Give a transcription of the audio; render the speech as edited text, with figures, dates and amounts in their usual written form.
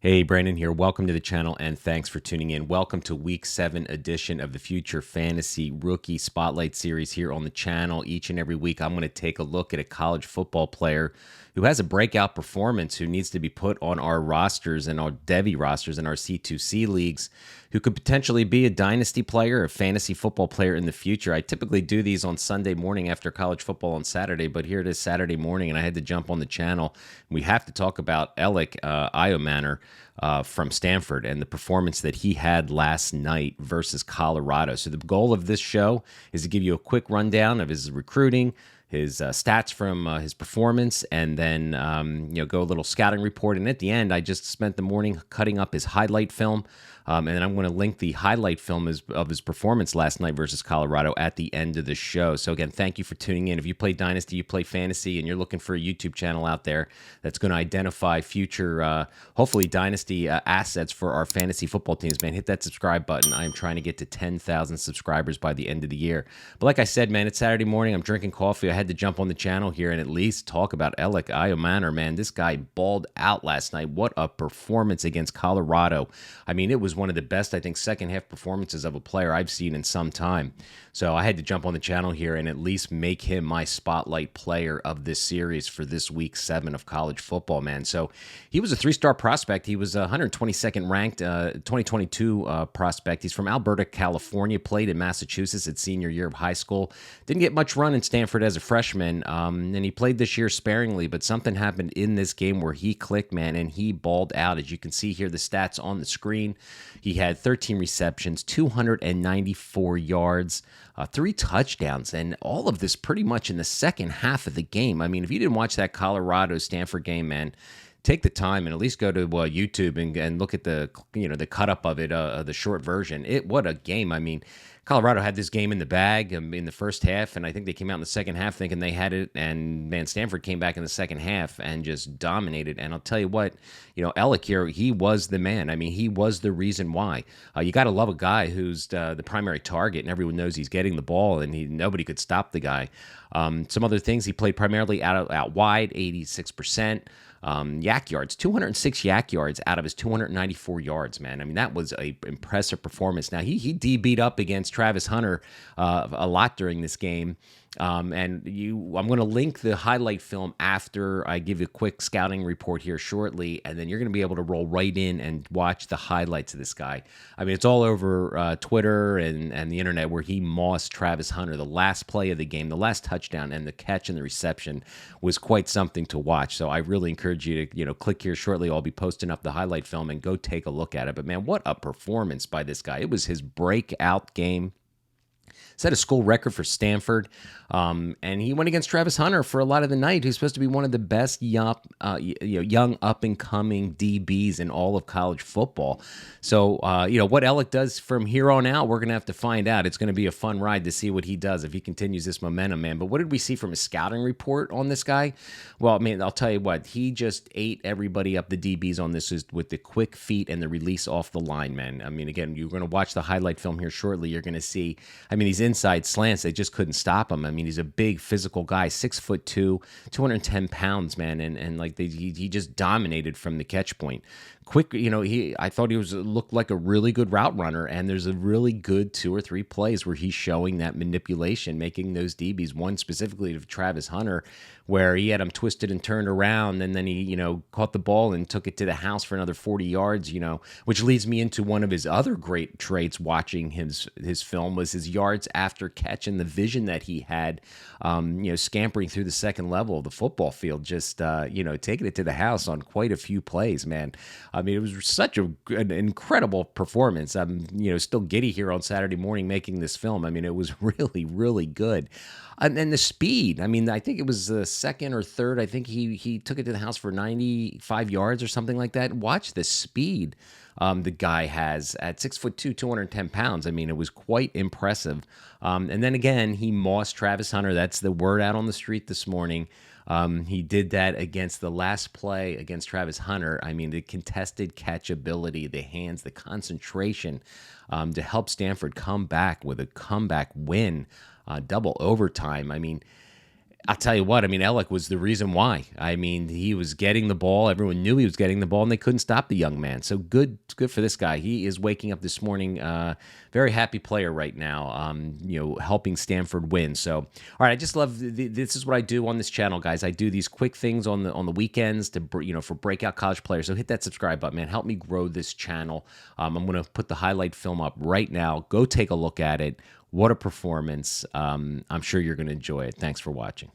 Hey, Brandon here. Welcome to the channel and thanks for tuning in. Welcome to week 7 edition of the Future Fantasy Rookie Spotlight Series here on the channel. Each and every week, I'm going to take a look at a college football player who has a breakout performance, who needs to be put on our rosters and our Devy rosters and our C2C leagues, who could potentially be a dynasty player, a fantasy football player in the future. I typically do these on Sunday morning after college football on Saturday, but here it is Saturday morning, and I had to jump on the channel. We have to talk about Elic Ayomanor from Stanford and the performance that he had last night versus Colorado. So the goal of this show is to give you a quick rundown of his recruiting, his stats from his performance, and then go a little scouting report. And at the end, I just spent the morning cutting up his highlight film. And then I'm going to link the highlight film of his performance last night versus Colorado at the end of the show. So again, thank you for tuning in. If you play Dynasty, you play Fantasy, and you're looking for a YouTube channel out there that's going to identify future, hopefully Dynasty assets for our fantasy football teams, man, hit that subscribe button. I am trying to get to 10,000 subscribers by the end of the year. But like I said, man, it's Saturday morning. I'm drinking coffee. I had to jump on the channel here and at least talk about Elic Ayomanor, man. This guy balled out last night. What a performance against Colorado. I mean, it was one of the best, I think, second half performances of a player I've seen in some time. So I had to jump on the channel here and at least make him my spotlight player of this series for this week 7 of college football, man. So he was a 3-star prospect. He was 122nd ranked 2022 prospect. He's from Alberta, California, played in Massachusetts at senior year of high school. Didn't get much run in Stanford as a freshman, and he played this year sparingly, but something happened in this game where he clicked, man, and he balled out. As you can see here, the stats on the screen. He had 13 receptions, 294 yards, 3 touchdowns, and all of this pretty much in the second half of the game. I mean, if you didn't watch that Colorado-Stanford game, man, take the time and at least go to YouTube and look at the the cut up of it, the short version. What a game! I mean, Colorado had this game in the bag in the first half, and I think they came out in the second half thinking they had it. And man, Stanford came back in the second half and just dominated. And I'll tell you what, Elic here, he was the man. I mean, he was the reason why. You got to love a guy who's the primary target, and everyone knows he's getting the ball, and nobody could stop the guy. Some other things, he played primarily out wide, 86%. Yak yards, 206 yak yards out of his 294 yards, man. I mean, that was a impressive performance. Now, he DB'd up against Travis Hunter a lot during this game. I'm going to link the highlight film after I give you a quick scouting report here shortly, and then you're going to be able to roll right in and watch the highlights of this guy. I mean, it's all over Twitter and the internet where he mossed Travis Hunter. The last play of the game, the last touchdown, and the catch and the reception was quite something to watch. So I really encourage you to click here shortly. I'll be posting up the highlight film and go take a look at it. But man, what a performance by this guy! It was his breakout game. Set a school record for Stanford, and he went against Travis Hunter for a lot of the night, who's supposed to be one of the best young up-and-coming DBs in all of college football. So, what Elic does from here on out, we're going to have to find out. It's going to be a fun ride to see what he does if he continues this momentum, man. But what did we see from a scouting report on this guy? Well, I mean, I'll tell you what, he just ate everybody up, the DBs on this, with the quick feet and the release off the line, man. I mean, again, you're going to watch the highlight film here shortly. You're going to see, I mean, these inside slants, they just couldn't stop him. I mean, he's a big physical guy, 6'2", 210 pounds, man, and like he just dominated from the catch point. Quick, I thought he looked like a really good route runner, and there's a really good 2 or 3 plays where he's showing that manipulation, making those DBs, one specifically to Travis Hunter, where he had him twisted and turned around, and then he, caught the ball and took it to the house for another 40 yards, which leads me into one of his other great traits watching his film was his yards after catch and the vision that he had, scampering through the second level of the football field, just, taking it to the house on quite a few plays, man. I mean, it was such an incredible performance. I'm, still giddy here on Saturday morning making this film. I mean, it was really, really good. And the speed, I mean, I think it was the second or third. I think he took it to the house for 95 yards or something like that. Watch the speed the guy has at 6'2", 210 pounds. I mean, it was quite impressive. And then again, he mossed Travis Hunter. That's the word out on the street this morning. He did that against the last play against Travis Hunter. I mean, the contested catch ability, the hands, the concentration to help Stanford come back with a comeback win, double overtime. I mean, I'll tell you what, I mean, Elic was the reason why. I mean, he was getting the ball. Everyone knew he was getting the ball, and they couldn't stop the young man. So good for this guy. He is waking up this morning, very happy player right now, helping Stanford win. So, all right, I just love, this is what I do on this channel, guys. I do these quick things on the weekends to, for breakout college players. So hit that subscribe button, man. Help me grow this channel. I'm going to put the highlight film up right now. Go take a look at it. What a performance. I'm sure you're going to enjoy it. Thanks for watching.